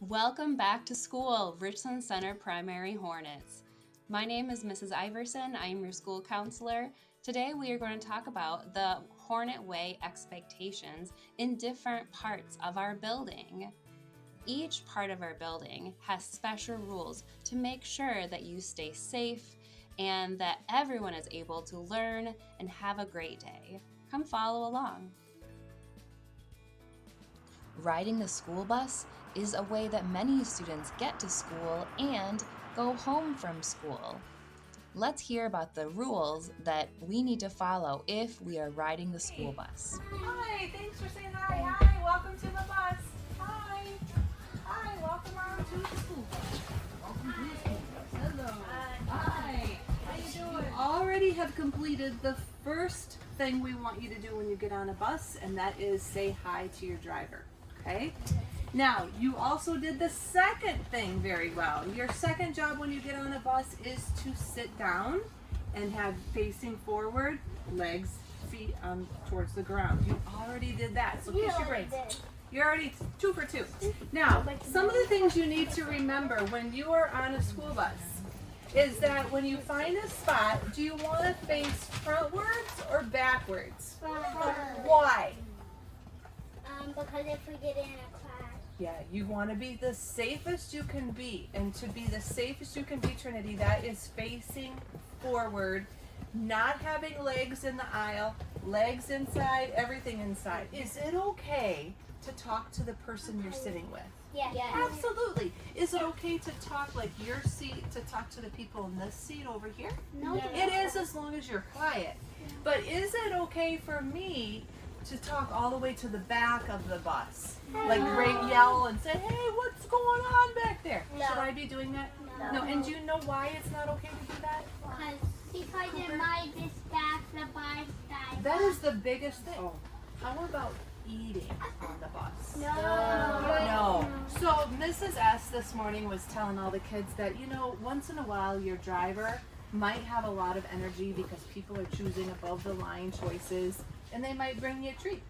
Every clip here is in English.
Welcome back to school, Richland Center Primary Hornets. My name is Mrs. Iverson. I am your school counselor. Today we are going to talk about the Hornet Way expectations in different parts of our building. Each part of our building has special rules to make sure that you stay safe and that everyone is able to learn and have a great day. Come follow along. Riding the school bus is a way that many students get to school and go home from school. Let's hear about the rules that we need to follow if we are riding the school bus. Hi, thanks for saying hi. Hi, welcome to the bus. Hi. Hi, welcome on to the school bus. Welcome to the school bus. Hello. Hi. How you doing? You already have completed the first thing we want you to do when you get on a bus, and that is say hi to your driver. Okay? Now, you also did the second thing very well. Your second job when you get on a bus is to sit down and have facing forward, legs, feet towards the ground. You already did that, so kiss your brains. You're already 2 for 2. Now, some of the things you need to remember when you are on a school bus is that when you find a spot, do you want to face frontwards or backwards? Why? Because if we get in a class. Yeah, you want to be the safest you can be. And to be the safest you can be, Trinity, that is facing forward, not having legs in the aisle, legs inside, everything inside. Is it okay to talk to the person you're sitting with? Yeah. Absolutely. Is it okay to talk like your seat, to talk to the people in this seat over here? No. It is, as long as you're quiet. But is it okay for me to talk all the way to the back of the bus? Like yell and say, hey, what's going on back there? No. Should I be doing that? No. And do you know why it's not okay to do that? Because it might distract the bus guy. That is the biggest thing. How about eating on the bus? No. So Mrs. S this morning was telling all the kids that, once in a while your driver might have a lot of energy because people are choosing above the line choices, and they might bring you a treat.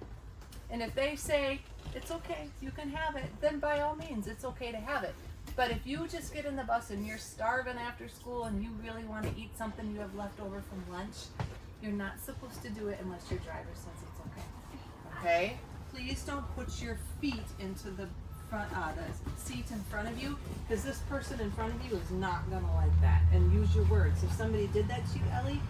And if they say, it's okay, you can have it, then by all means, it's okay to have it. But if you just get in the bus and you're starving after school and you really want to eat something you have left over from lunch, you're not supposed to do it unless your driver says it's okay. Okay? Please don't put your feet into the front, the seat in front of you, because this person in front of you is not going to like that. And use your words. If somebody did that to you, Ellie,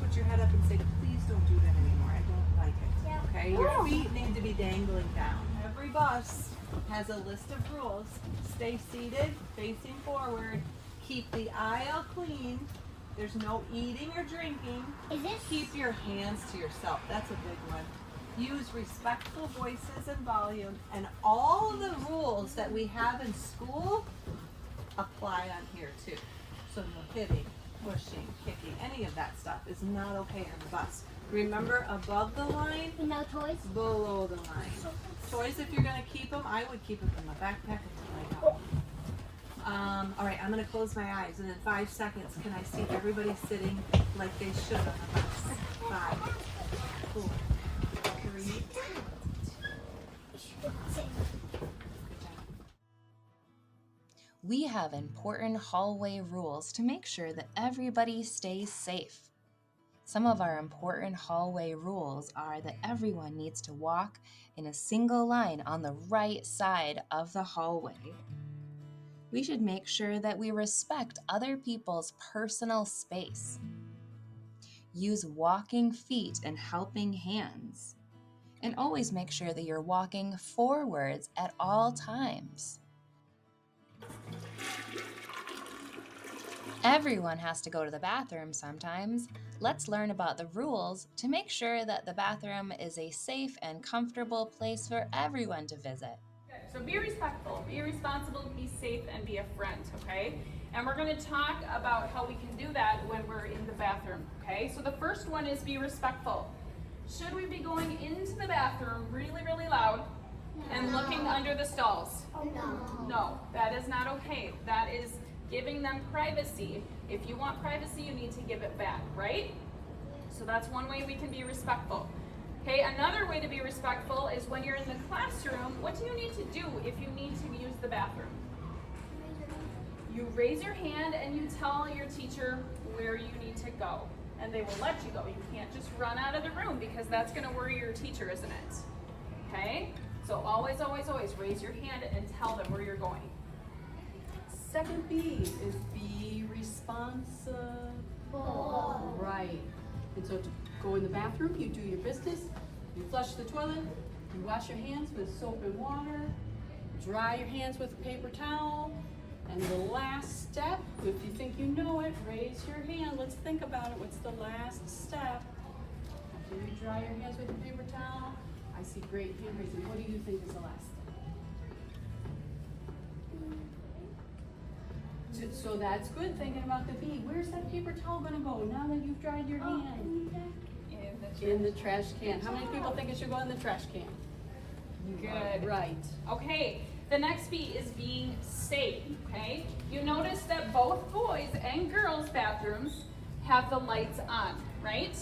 put your head up and say, please don't do that anymore. I don't like it. Yeah. Okay? Your feet need to be dangling down. Every bus has a list of rules. Stay seated, facing forward. Keep the aisle clean. There's no eating or drinking. Keep your hands to yourself. That's a big one. Use respectful voices and volume. And all of the rules that we have in school apply on here too. So no hitting, pushing, kicking, any of that stuff is not okay on the bus. Remember, above the line, No toys? below the line. Toys, if you're going to keep them, I would keep them in my backpack until I got home. All right, I'm going to close my eyes, and in 5 seconds, can I see everybody sitting like they should on the bus? 5, 4, 3. Good job. We have important hallway rules to make sure that everybody stays safe. Some of our important hallway rules are that everyone needs to walk in a single line on the right side of the hallway. We should make sure that we respect other people's personal space. Use walking feet and helping hands. And always make sure that you're walking forwards at all times. Everyone has to go to the bathroom sometimes. Let's learn about the rules to make sure that the bathroom is a safe and comfortable place for everyone to visit. So be respectful, be responsible, be safe, and be a friend, okay? And we're going to talk about how we can do that when we're in the bathroom, okay? So the first one is be respectful. Should we be going into the bathroom really, really loud and looking under the stalls? No, that is not okay. That is giving them privacy. If you want privacy, you need to give it back, right? So that's one way we can be respectful. Okay, another way to be respectful is when you're in the classroom, what do you need to do if you need to use the bathroom? You raise your hand and you tell your teacher where you need to go, and they will let you go. You can't just run out of the room because that's going to worry your teacher, isn't it? Okay? So always, always, always raise your hand and tell them where you're going. Second B is be responsible. Right. And so to go in the bathroom, you do your business, you flush the toilet, you wash your hands with soap and water, dry your hands with a paper towel, and the last step, if you think you know it, raise your hand. Let's think about it. What's the last step? After you dry your hands with a paper towel, I see great hand raising. What do you think is the last step? So that's good, thinking about the B. Where's that paper towel gonna go now that you've dried your hand? In the trash can. How many people think it should go in the trash can? Good. Right. Okay, the next B is being safe, okay? You notice that both boys and girls' bathrooms have the lights on, right?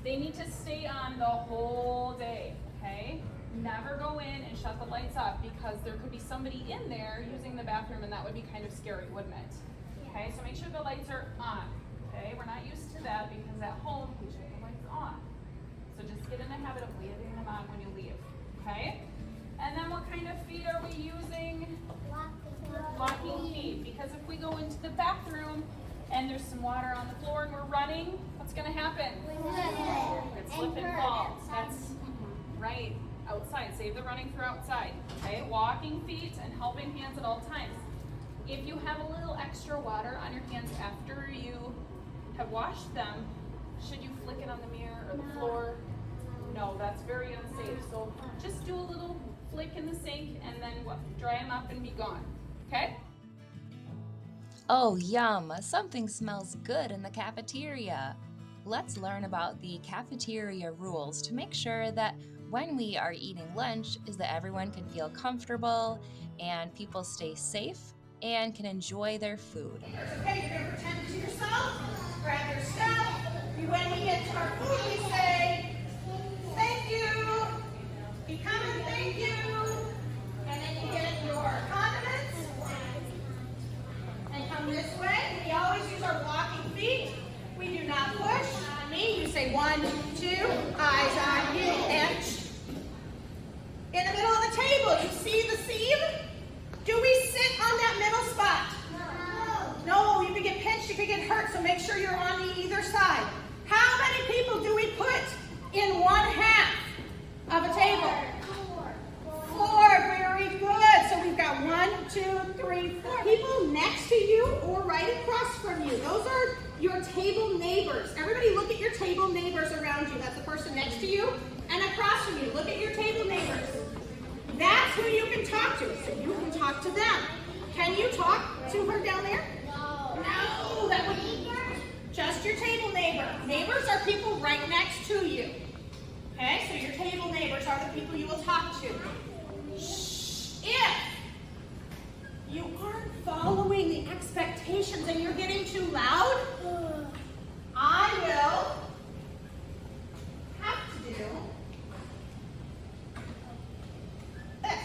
They need to stay on the whole day, okay? Never go in and shut the lights off because there could be somebody in there using the bathroom and that would be kind of scary, wouldn't it? Okay, so make sure the lights are on, okay? We're not used to that because at home we turn the lights on. So just get in the habit of leaving them on when you leave, okay? And then what kind of feet are we using? Walking feet. Because if we go into the bathroom and there's some water on the floor and we're running, what's going to happen? It's slip and fall. That's right. Outside. Save the running for outside. Okay? Walking feet and helping hands at all times. If you have a little extra water on your hands after you have washed them, should you flick it on the mirror or the floor? No, that's very unsafe. So just do a little flick in the sink and then dry them up and be gone. Okay? Oh, yum! Something smells good in the cafeteria. Let's learn about the cafeteria rules to make sure that when we are eating lunch is that everyone can feel comfortable and people stay safe and can enjoy their food. Okay, you're going to pretend to yourself, grab your stuff. When we get to our food, we say, thank you, be coming, thank you. And then you get your condiments and come this way. We always use our walking feet. We do not push. On me, you say 1, 2, eyes on you, inch. In the middle of the table, you see the seam? Do we sit on that middle spot? No, you could get pinched, you could get hurt, so make sure you're on the either side. How many people do we put in one half of a table? 4, very good. So we've got 1, 2, 3, 4 people next to you or right across from you. Those are your table neighbors. Everybody look at your table neighbors around you. That's the person next to you and across from you. Look at your table neighbors. That's who you can talk to. So you can talk to them. Can you talk to her down there? No, that would be just your table neighbor. Neighbors are people right next to you. Okay, so your table neighbors are the people you will talk to. Shh. If you aren't following the expectations and you're getting too loud, I will have to do this.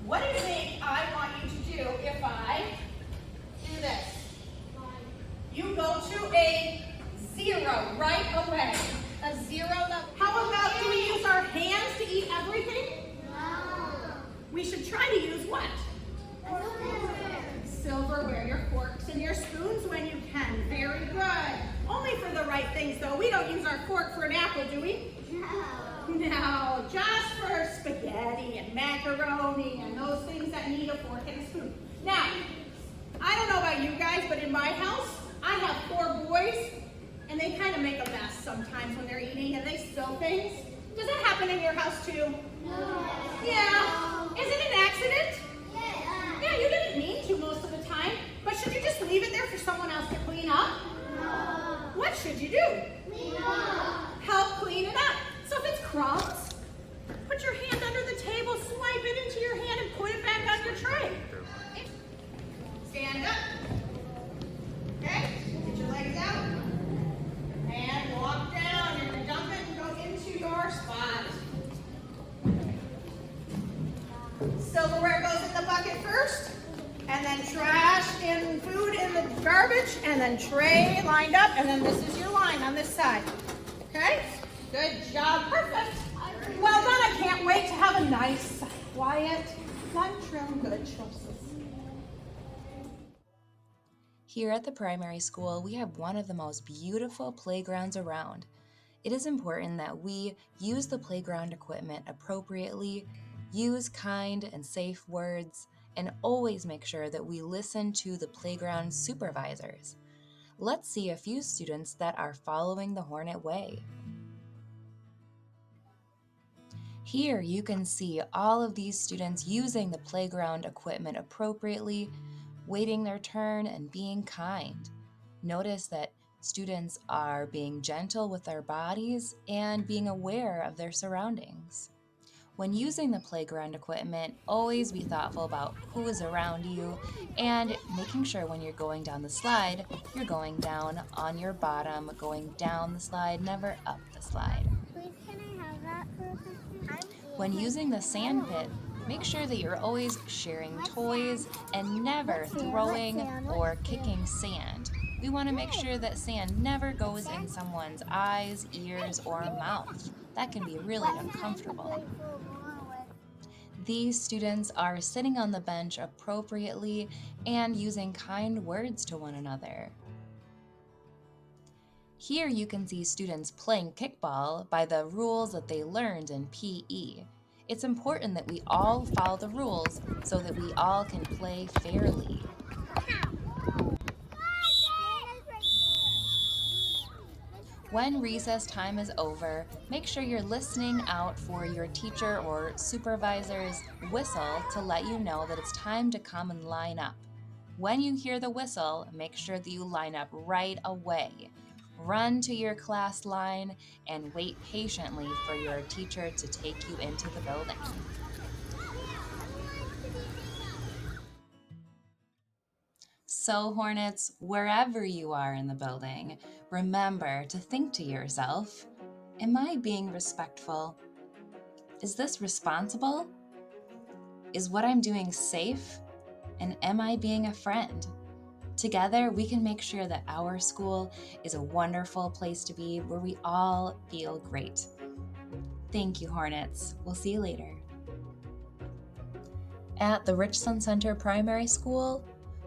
What do you think I want you to do if I do this? You go to a 0 right away. A 0 level. How about do we use our hands to eat everything? No. We should try to use what? Silverware, your forks and your spoons when you can. Very good. Only for the right things though. We don't use our fork for an apple, do we? No, just for spaghetti and macaroni and those things that need a fork and a spoon. Now, I don't know about you guys, but in my house, I have 4 boys, and they kind of make a mess sometimes when they're eating, and they spill things. Does that happen in your house too? No. Yeah. Is it an accident? Yeah, you didn't mean to most of the time, but should you just leave it there for someone else to clean up? No. What should you do? Clean up. Help clean it up. So if it's crumbs, put your hand under the table, swipe it into your hand, and put it back on your tray. Stand up. Okay, get your legs out. And walk down and dump it and go into your spot. and then trash and food in the garbage, and then tray lined up, and then this is your line on this side. Okay? Good job. Perfect. Well done. I can't wait to have a nice, quiet lunchroom. Good choices. Here at the primary school, we have one of the most beautiful playgrounds around. It is important that we use the playground equipment appropriately, use kind and safe words, and always make sure that we listen to the playground supervisors. Let's see a few students that are following the Hornet way. Here you can see all of these students using the playground equipment appropriately, waiting their turn and being kind. Notice that students are being gentle with their bodies and being aware of their surroundings. When using the playground equipment, always be thoughtful about who is around you and making sure when you're going down the slide, you're going down on your bottom, going down the slide, never up the slide. Please, can I have that for a second? When using the sand pit, make sure that you're always sharing toys and never throwing or kicking sand. We want to make sure that sand never goes in someone's eyes, ears, or mouth. That can be really uncomfortable. These students are sitting on the bench appropriately and using kind words to one another. Here you can see students playing kickball by the rules that they learned in PE. It's important that we all follow the rules so that we all can play fairly. When recess time is over, make sure you're listening out for your teacher or supervisor's whistle to let you know that it's time to come and line up. When you hear the whistle, make sure that you line up right away. Run to your class line and wait patiently for your teacher to take you into the building. So Hornets, wherever you are in the building, remember to think to yourself, am I being respectful? Is this responsible? Is what I'm doing safe? And am I being a friend? Together, we can make sure that our school is a wonderful place to be where we all feel great. Thank you, Hornets. We'll see you later. At the Richland Center Primary School,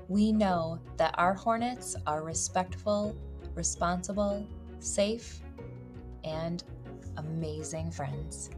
we know that our Hornets are respectful, responsible, safe, and amazing friends.